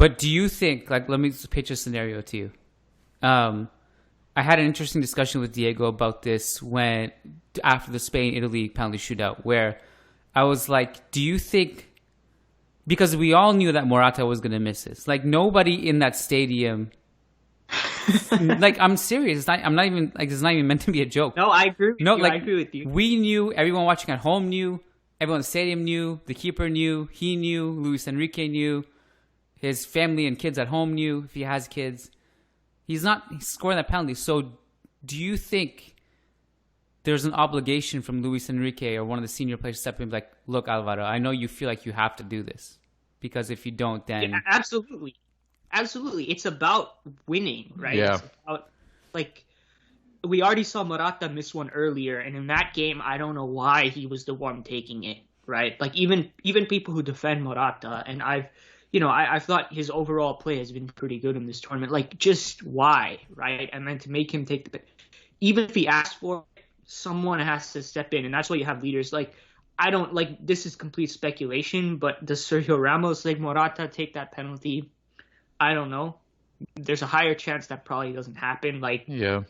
But do you think, like, let me just pitch a scenario to you. I had an interesting discussion with Diego about this after the Spain-Italy penalty shootout, where I was like, do you think, because we all knew that Morata was going to miss this. Like, nobody in that stadium, like, I'm serious. I'm not even, like, it's not even meant to be a joke. No, I agree with no, you. Like, I agree with you. We knew, everyone watching at home knew, everyone in the stadium knew, the keeper knew, he knew, Luis Enrique knew, his family and kids at home knew, if he has kids. He's scoring that penalty. So do you think there's an obligation from Luis Enrique or one of the senior players to step in and be like, look, Alvaro, I know you feel like you have to do this. Because if you don't, then... Yeah, absolutely. Absolutely. It's about winning, right? Yeah. It's about, like, we already saw Morata miss one earlier, and in that game, I don't know why he was the one taking it, right? Like, even people who defend Morata, and I thought his overall play has been pretty good in this tournament. Like, just why, right? And then to make him take even if he asks for it, someone has to step in, and that's why you have leaders. Like, I don't, like, this is complete speculation, but does Sergio Ramos, like, Morata take that penalty? I don't know. There's a higher chance that probably doesn't happen. Like, Yeah.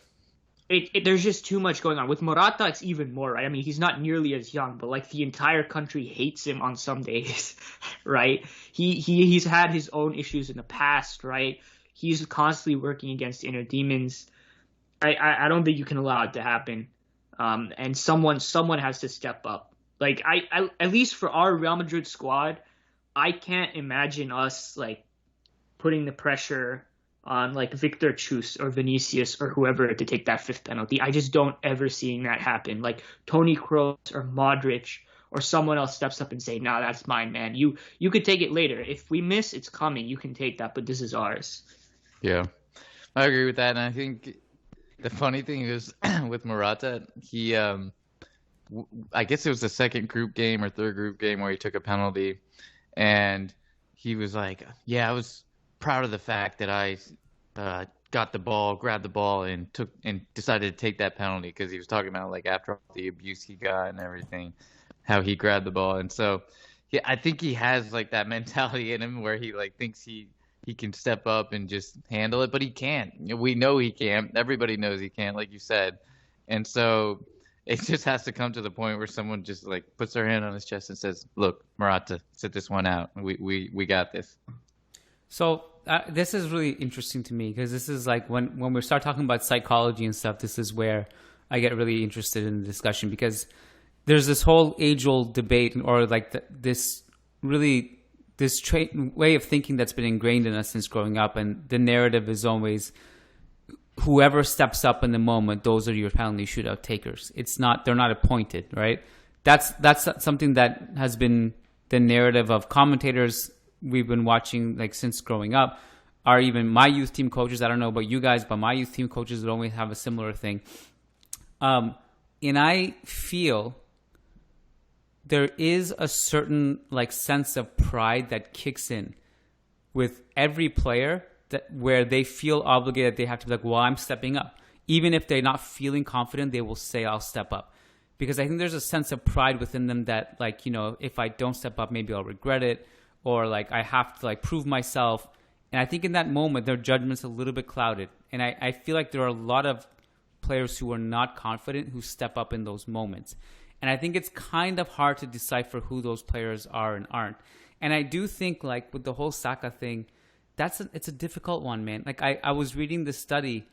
There's just too much going on. With Morata, it's even more, right? I mean, he's not nearly as young, but, like, the entire country hates him on some days, right? He's had his own issues in the past, right? He's constantly working against inner demons. I don't think you can allow it to happen. And someone has to step up. Like, I at least for our Real Madrid squad, I can't imagine us, like, putting the pressure on, like, Victor Chus or Vinicius or whoever to take that fifth penalty. I just don't ever seeing that happen. Like, Toni Kroos or Modric or someone else steps up and say, "Nah, that's mine, man. You could take it later. If we miss, it's coming. You can take that, but this is ours." Yeah, I agree with that. And I think the funny thing is with Morata, he, I guess it was the second group game or third group game where he took a penalty, and he was like, "Yeah, I was proud of the fact that I got the ball, grabbed the ball, and decided to take that penalty," because he was talking about, like, after all the abuse he got and everything, how he grabbed the ball. And so, yeah, I think he has, like, that mentality in him where he, like, thinks he can step up and just handle it, but he can't. We know he can't. Everybody knows he can't, like you said. And so it just has to come to the point where someone just, like, puts their hand on his chest and says, "Look, Morata, sit this one out. We got this." So this is really interesting to me, because this is like when we start talking about psychology and stuff, this is where I get really interested in the discussion, because there's this whole age-old debate, or like this way of thinking that's been ingrained in us since growing up, and the narrative is always whoever steps up in the moment, those are your penalty shootout takers. They're not appointed, right? That's something that has been the narrative of commentators we've been watching, like, since growing up, are even my youth team coaches. I don't know about you guys, but my youth team coaches would always have a similar thing. And I feel there is a certain, like, sense of pride that kicks in with every player, that where they feel obligated, they have to be like, well, I'm stepping up. Even if they're not feeling confident, they will say, I'll step up. Because I think there's a sense of pride within them that, like, you know, if I don't step up, maybe I'll regret it. Or, like, I have to, like, prove myself. And I think in that moment, their judgment's a little bit clouded. And I feel like there are a lot of players who are not confident who step up in those moments. And I think it's kind of hard to decipher who those players are and aren't. And I do think, like, with the whole Saka thing, it's a difficult one, man. Like, I was reading this study.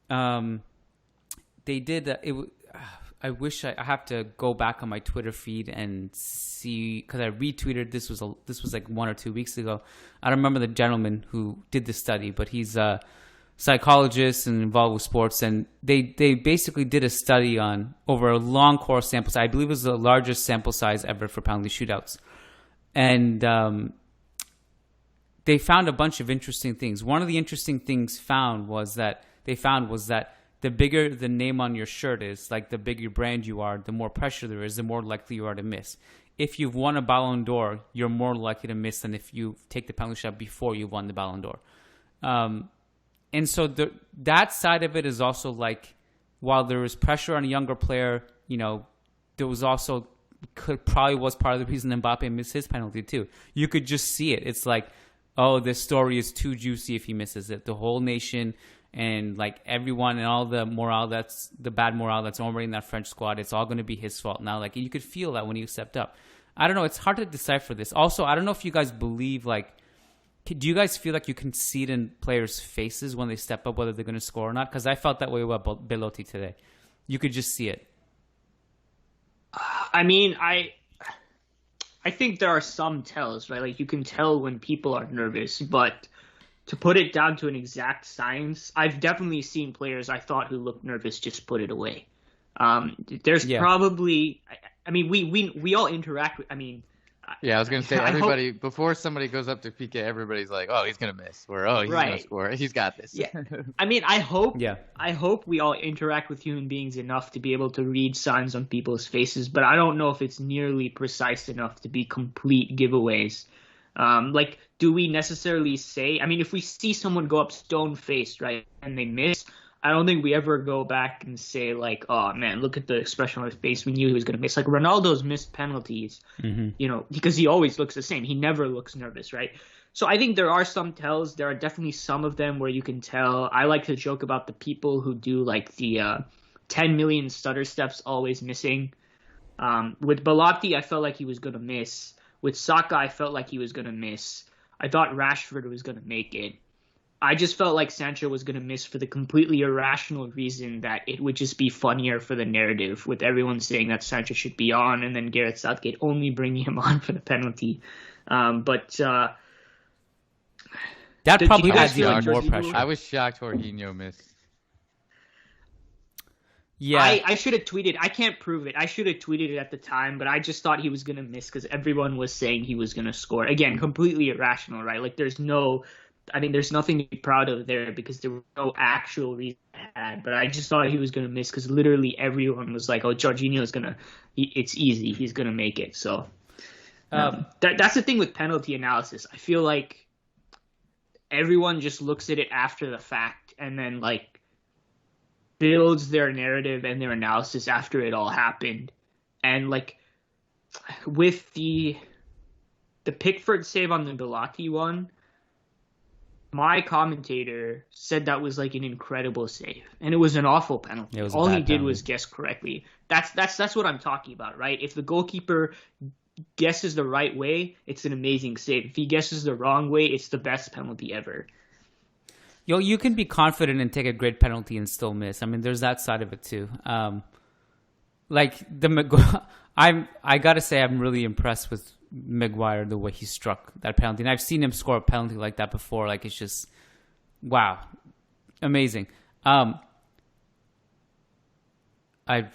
They did I wish I have to go back on my Twitter feed and see, because I retweeted this was like 1 or 2 weeks ago. I don't remember the gentleman who did the study, but he's a psychologist and involved with sports, and they basically did a study on over a long course sample size. I believe it was the largest sample size ever for penalty shootouts, and they found a bunch of interesting things. One of the interesting things was that the bigger the name on your shirt is, like, the bigger brand you are, the more pressure there is, the more likely you are to miss. If you've won a Ballon d'Or, you're more likely to miss than if you take the penalty shot before you've won the Ballon d'Or. And so that side of it is also, like, while there was pressure on a younger player, you know, there was also probably was part of the reason Mbappe missed his penalty too. You could just see it. It's like oh, this story is too juicy if he misses it. The whole nation and like everyone and all the bad morale that's already in that French squad, it's all going to be his fault now. Like you could feel that when he stepped up. I don't know. It's hard to decipher this. Also, I don't know if you guys believe, like, do you guys feel like you can see it in players' faces when they step up, whether they're going to score or not? Because I felt that way about Belotti today. You could just see it. I mean, I think there are some tells, right? Like you can tell when people are nervous, but to put it down to an exact science, I've definitely seen players I thought who looked nervous just put it away. There's probably, I mean, we all interact with, I mean. Yeah, I was going to say, everybody, before somebody goes up to PK, everybody's like, oh, he's going to miss. Or, oh, he's going to score. He's got this. Yeah. I mean, I hope we all interact with human beings enough to be able to read signs on people's faces, but I don't know if it's nearly precise enough to be complete giveaways. Like, do we necessarily say, I mean, if we see someone go up stone-faced, right, and they miss, I don't think we ever go back and say, like, oh, man, look at the expression on his face. We knew he was going to miss. Like, Ronaldo's missed penalties, you know, because he always looks the same. He never looks nervous, right? So I think there are some tells. There are definitely some of them where you can tell. I like to joke about the people who do, like, the 10 million stutter steps always missing. With Belotti, I felt like he was going to miss. With Saka, I felt like he was going to miss. I thought Rashford was going to make it. I just felt like Sancho was going to miss for the completely irrational reason that it would just be funnier for the narrative, with everyone saying that Sancho should be on and then Gareth Southgate only bringing him on for the penalty. That probably adds even more pressure. I was shocked Jorginho missed. Yeah, I should have tweeted. I can't prove it. I should have tweeted it at the time, but I just thought he was going to miss because everyone was saying he was going to score. Again, completely irrational, right? Like there's nothing to be proud of there because there was no actual reason I had. But I just thought he was going to miss because literally everyone was like, oh, Jorginho's going to – it's easy. He's going to make it. So that's the thing with penalty analysis. I feel like everyone just looks at it after the fact and then, like, builds their narrative and their analysis after it all happened. And, like, with the Pickford save on the Belotti one – my commentator said that was like an incredible save, and it was an awful penalty. All he did was guess correctly. That's what I'm talking about, right? If the goalkeeper guesses the right way, it's an amazing save. If he guesses the wrong way, it's the best penalty ever. Yo, you can be confident and take a great penalty and still miss. I mean, there's that side of it too. I gotta say, I'm really impressed with Maguire, the way he struck that penalty. And I've seen him score a penalty like that before. Like, it's just, wow. Amazing. I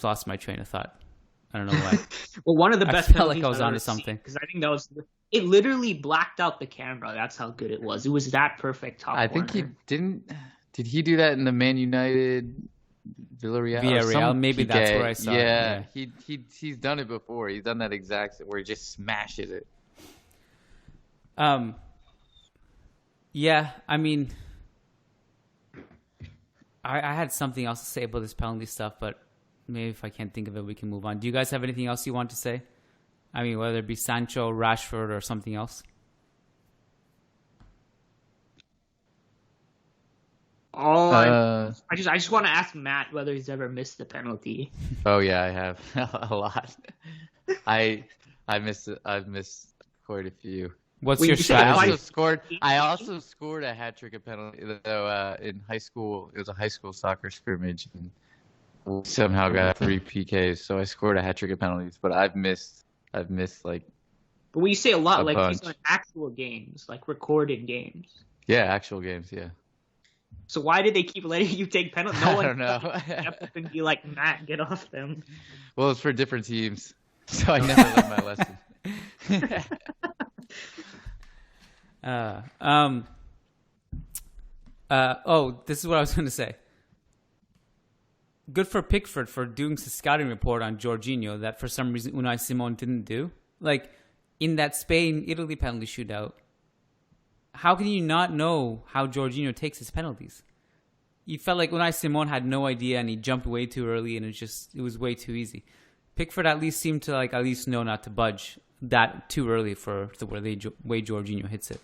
lost my train of thought. I don't know why. Well, one of the best I felt penalties like I was onto something. Because I think that was... It literally blacked out the camera. That's how good it was. It was that perfect top corner. think he didn't... Did he do that in the Man United... Villarreal, maybe PK. That's where I saw it. Yeah, he's done it before. He's done that exact where he just smashes it. Yeah, I mean, I had something else to say about this penalty stuff, but maybe if I can't think of it, we can move on. Do you guys have anything else you want to say? I mean, whether it be Sancho, Rashford, or something else? I just want to ask Matt whether he's ever missed the penalty. Oh yeah, I have a lot. I've missed quite a few. What's your strategy? I also scored a hat trick of penalty though in high school. It was a high school soccer scrimmage, and we somehow got 3 PKs. So I scored a hat trick of penalties, but I've missed like. But when you say a lot, like bunch. these are actual games, like recorded games. Yeah, actual games. Yeah. So why did they keep letting you take penalties? No one I don't know. Step up and be like, Matt, get off them. Well, it's for different teams, so I never learned my lesson. This is what I was going to say. Good for Pickford for doing a scouting report on Jorginho that for some reason Unai Simon didn't do. Like, in that Spain-Italy penalty shootout, how can you not know how Jorginho takes his penalties? You felt like Unai Simon had no idea and he jumped way too early and it was way too easy. Pickford at least seemed to at least know not to budge that too early for the way Jorginho hits it.